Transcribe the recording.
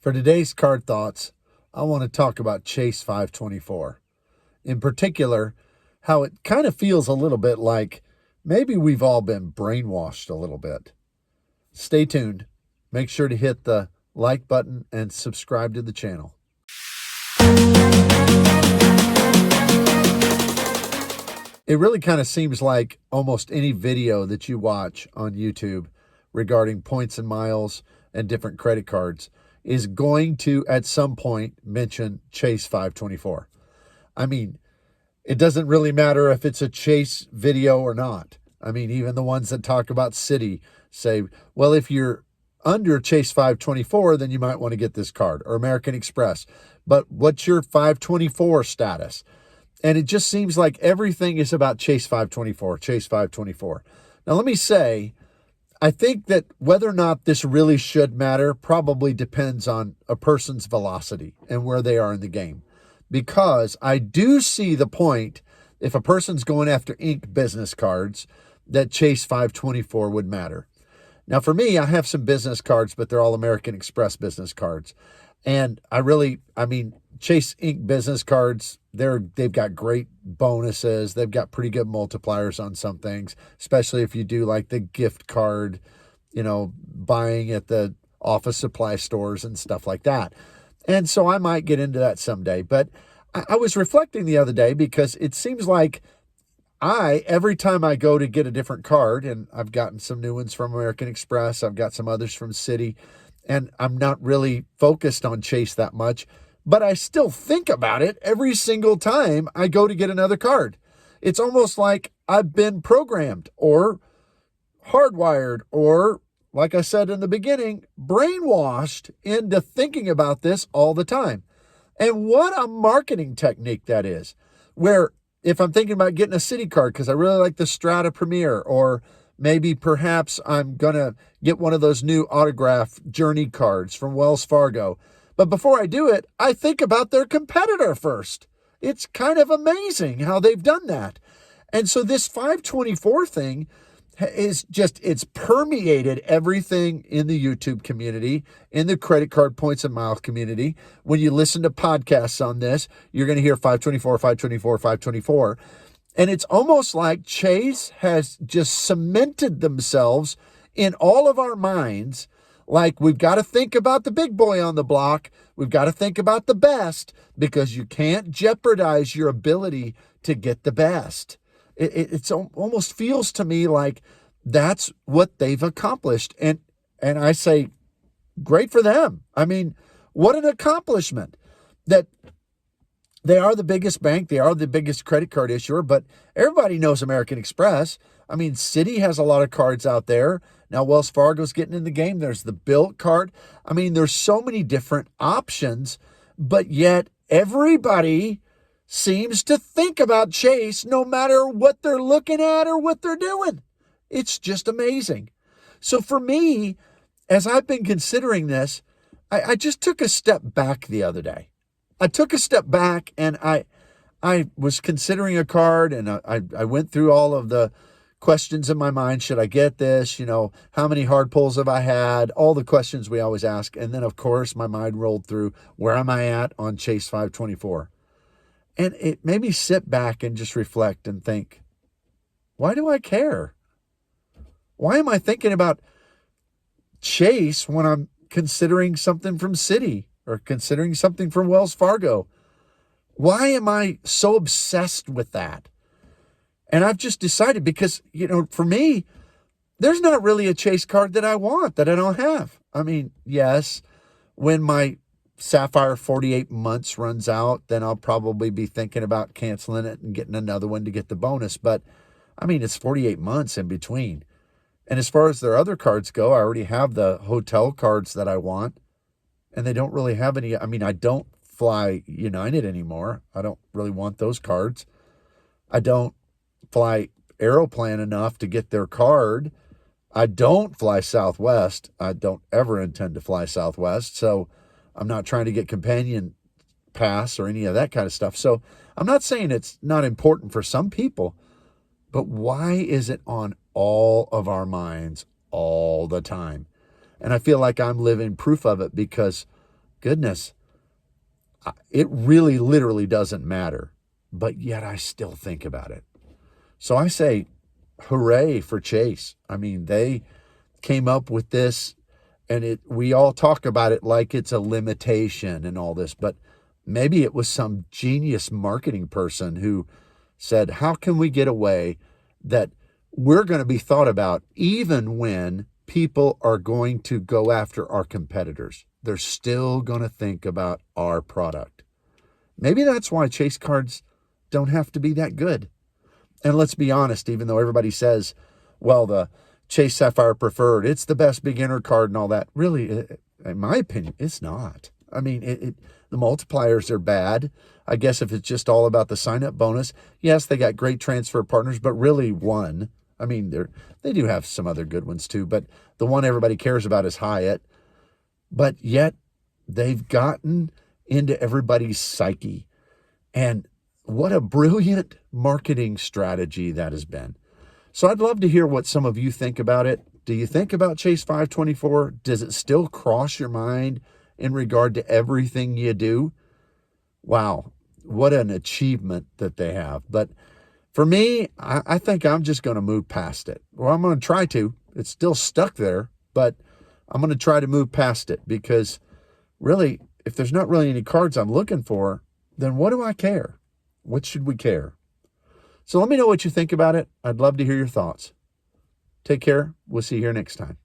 For today's card thoughts, I want to talk about Chase 524. In particular, how it kind of feels a little bit like maybe we've all been brainwashed a little bit. Stay tuned. Make sure to hit the like button and subscribe to the channel. It really kind of seems like almost any video that you watch on YouTube regarding points and miles and different credit cards is going to, at some point, mention Chase 524. I mean, it doesn't really matter if it's a Chase video or not. I mean, even the ones that talk about Citi say, well, if you're under Chase 524, then you might want to get this card, or American Express. But what's your 524 status? And it just seems like everything is about Chase 524, Chase 524. Now, let me say, I think that whether or not this really should matter probably depends on a person's velocity and where they are in the game. Because I do see the point, if a person's going after ink business cards, that Chase 524 would matter. Now, for me, I have some business cards, but they're all American Express business cards. And Chase Ink business cards, they've got great bonuses. They've got pretty good multipliers on some things, especially if you do like the gift card, buying at the office supply stores and stuff like that. And so I might get into that someday. But I was reflecting the other day because it seems like every time I go to get a different card, and I've gotten some new ones from American Express, I've got some others from Citi, and I'm not really focused on Chase that much, but I still think about it every single time I go to get another card. It's almost like I've been programmed or hardwired or, like I said in the beginning, brainwashed into thinking about this all the time. And what a marketing technique that is, where if I'm thinking about getting a Citi card because I really like the Strata Premier, or maybe perhaps I'm going to get one of those new autograph Journey cards from Wells Fargo. But before I do it, I think about their competitor first. It's kind of amazing how they've done that. And so this 524 thing is it's permeated everything in the YouTube community, in the credit card points and miles community. When you listen to podcasts on this, you're going to hear 524, 524, 524. And it's almost like Chase has just cemented themselves in all of our minds. Like, we've got to think about the big boy on the block. We've got to think about the best, because you can't jeopardize your ability to get the best. It almost feels to me like that's what they've accomplished. And I say, great for them. I mean, what an accomplishment that they are the biggest bank. They are the biggest credit card issuer, but everybody knows American Express. I mean, Citi has a lot of cards out there. Now, Wells Fargo's getting in the game. There's the Bilt card. I mean, there's so many different options, but yet everybody seems to think about Chase no matter what they're looking at or what they're doing. It's just amazing. So for me, as I've been considering this, I just took a step back the other day. I took a step back and I was considering a card, and I went through all of the questions in my mind. Should I get this? How many hard pulls have I had? All the questions we always ask. And then, of course, my mind rolled through, where am I at on Chase 524? And it made me sit back and just reflect and think, why do I care? Why am I thinking about Chase when I'm considering something from Citi or considering something from Wells Fargo? Why am I so obsessed with that? And I've just decided because, for me, there's not really a Chase card that I want that I don't have. I mean, yes, when my Sapphire 48 months runs out, then I'll probably be thinking about canceling it and getting another one to get the bonus. But, I mean, it's 48 months in between. And as far as their other cards go, I already have the hotel cards that I want. And they don't really have any. I mean, I don't fly United anymore. I don't really want those cards. I don't fly Aeroplan enough to get their card. I don't fly Southwest. I don't ever intend to fly Southwest. So I'm not trying to get companion pass or any of that kind of stuff. So I'm not saying it's not important for some people, but why is it on all of our minds all the time? And I feel like I'm living proof of it because goodness, it really literally doesn't matter. But yet I still think about it. So I say, hooray for Chase. I mean, they came up with this, and we all talk about it like it's a limitation and all this, but maybe it was some genius marketing person who said, how can we get away that we're going to be thought about even when people are going to go after our competitors? They're still going to think about our product. Maybe that's why Chase cards don't have to be that good. And let's be honest, even though everybody says, well, the Chase Sapphire Preferred, it's the best beginner card and all that. Really, in my opinion, it's not. I mean, the multipliers are bad. I guess if it's just all about the sign-up bonus, yes, they got great transfer partners, but really one. I mean, they do have some other good ones too, but the one everybody cares about is Hyatt. But yet, they've gotten into everybody's psyche. And what a brilliant marketing strategy that has been. So I'd love to hear what some of you think about it. Do you think about Chase 524? Does it still cross your mind in regard to everything you do? Wow, what an achievement that they have. But for me, I think I'm just going to move past it. Well, I'm going to try to. It's still stuck there, but I'm going to try to move past it because really, if there's not really any cards I'm looking for, then what do I care? What should we care? So let me know what you think about it. I'd love to hear your thoughts. Take care. We'll see you here next time.